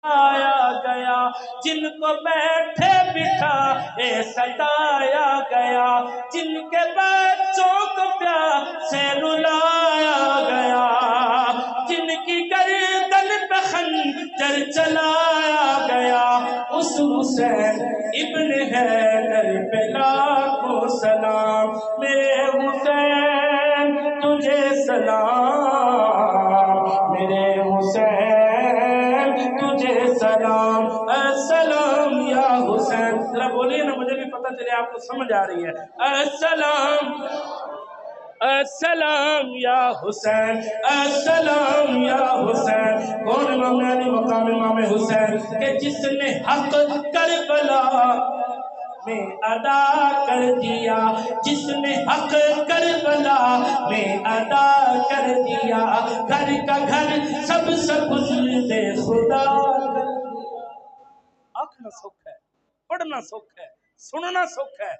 آیا گیا جن کو بیٹھے بٹھائے ستایا گیا جن کے بچوں کو پیاسے رلایا گیا جن کی گردن پہ خنجر چلایا گیا اس حسین ابن حیدر پہ لاکھوں سلام میرے حسین تجھے سلام میرے حسین تجھے سلام السلام یا حسین ذرا بولیے نا مجھے بھی پتہ چلے آپ کو سمجھ آ رہی ہے السلام السلام یا حسین السلام یا حسین کون امام علی مقام امام حسین کہ جس نے حق کربلا میں ادا کر دیا جس نے حق کربلا میں ادا کر دیا گھر کا گھر سب گزرتے خدا آنکھنا سکھ ہے پڑھنا سکھ ہے سننا سکھ ہے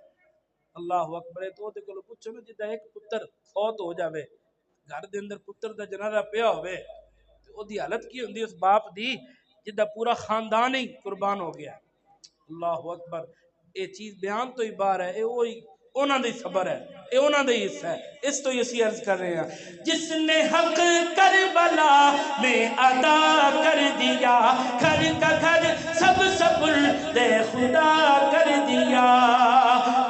اللہ اکبر تو دے کولو پوچھو نا جدا ایک پتر فوت ہو جاوے گھر دے اندر پتر دا جنازہ پیا ہوئے تے او دی حالت کی ہوندی اس باپ دی جدا پورا خاندان ہی قربان ہو گیا اللہ اکبر یہ چیز بیان تو ہی بار ہے وہی اونا دی صبر ہے اے اونا دی حصہ ہے اس تو یہ سی عرض کر رہے ہیں جس نے حق کربلا میں ادا کر دیا گھر کا گھر سب دے خدا کر دیا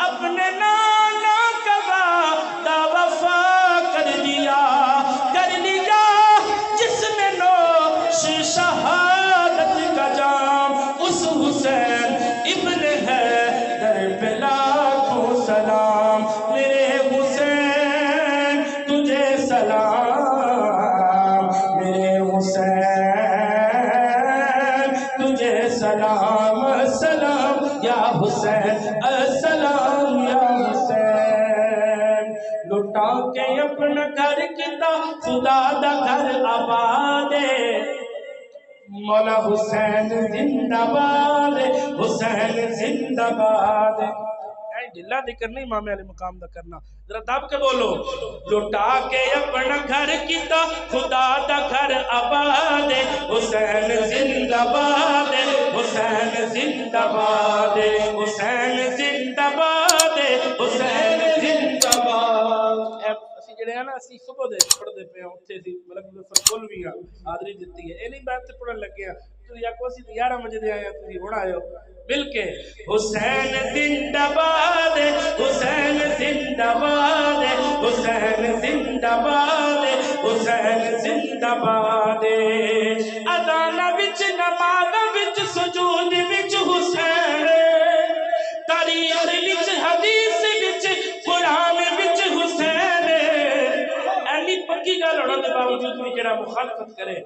اپنے نانا کا وعدہ وفا کر دیا جس نے نوش شہادت کا جام اس حسین ابن حیدر پہ لاکھوں سلام میرے حسین تجھے سلام میرے حسین تجھے سلام السلام یا حسین السلام یا حسین لٹا کے اپنا گھر کتا خدا دا گھر آباد مولا حسین زندہ باد حسین زندہ باد دلہ ذکر نہیں امام علی مقام دا کرنا ذرا دب کے بولو لٹا کے اپنا گھر کیتا خدا دا گھر آباد حسین زندہ باد حسین زندہ باد حسین زندہ باد حسین زندہ باد اسی جڑے ہیں نا اسی صبح دے پڑھ دے پہ ہیں اتھے سی ملک مظفر کل بھی ہیں حاضری دیتی ہے نہیں بات سے پڑھن لگے ہیں تو یا کوسی 11 بجے دے آئے ہیں تو ہونا آئے ہو مل کے حسین زندہ باد حسین زندہ باد حسین زندہ باد حسین زندہ باد اذان وچ نماز وچ سجود وچ حسین تاریخ وچ حدیث وچ قرآن وچ حسین ایلی پکی گل ہونے دے باوجود بھی جڑا مخالفت کرے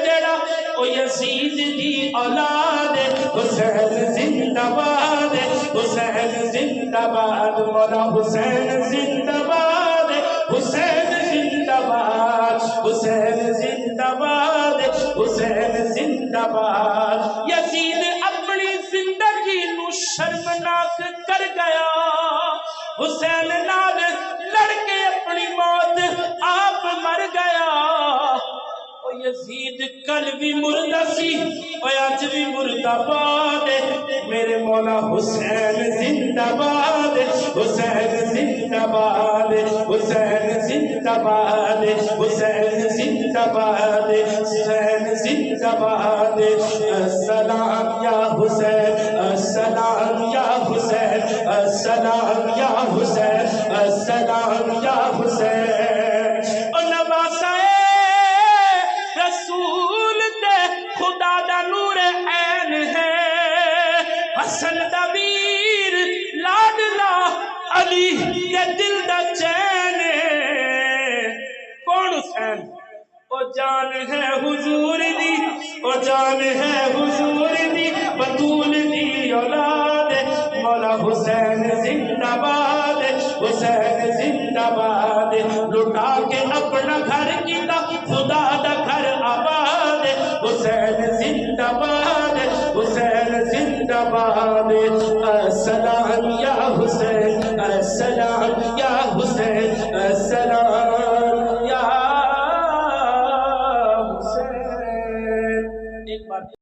جڑا او یزید دی اولاد حسین زندہ باد حسین زندہ باد مولا حسین زندہ باد حسین زندہ باد حسین زندہ باد حسین زندہ باد یزید اپنی زندگی نو شرمناک کر گیا حسین نال لڑ کے اپنی موت آپ مر گیا یزید کل بھی مردہ سی اور آج بھی مردہ باد میرے مولا حسین زندہ باد حسین زندہ باد حسین زندہ باد حسین زندہ باد حسین زندہ باد السلام یا حسین السلام یا حسین السلام یا حسین السلام یا حسین اور نواسہ رسول دے خدا دا نور عین ہے حسن دا ویر لاڈلا علی دے دل دا چین کون حسین او جان ہے حضور دی او جان ہے حضور دی بطول دی اولاد مولا حسین زندہ باد حسین زندہ باد لٹا کے اپنا گھر کیتا خدا دا گھر آباد حسین زندہ باد حسین زندہ باد السلام یا حسین السلام یا حسین السلام یا حسین ایک بار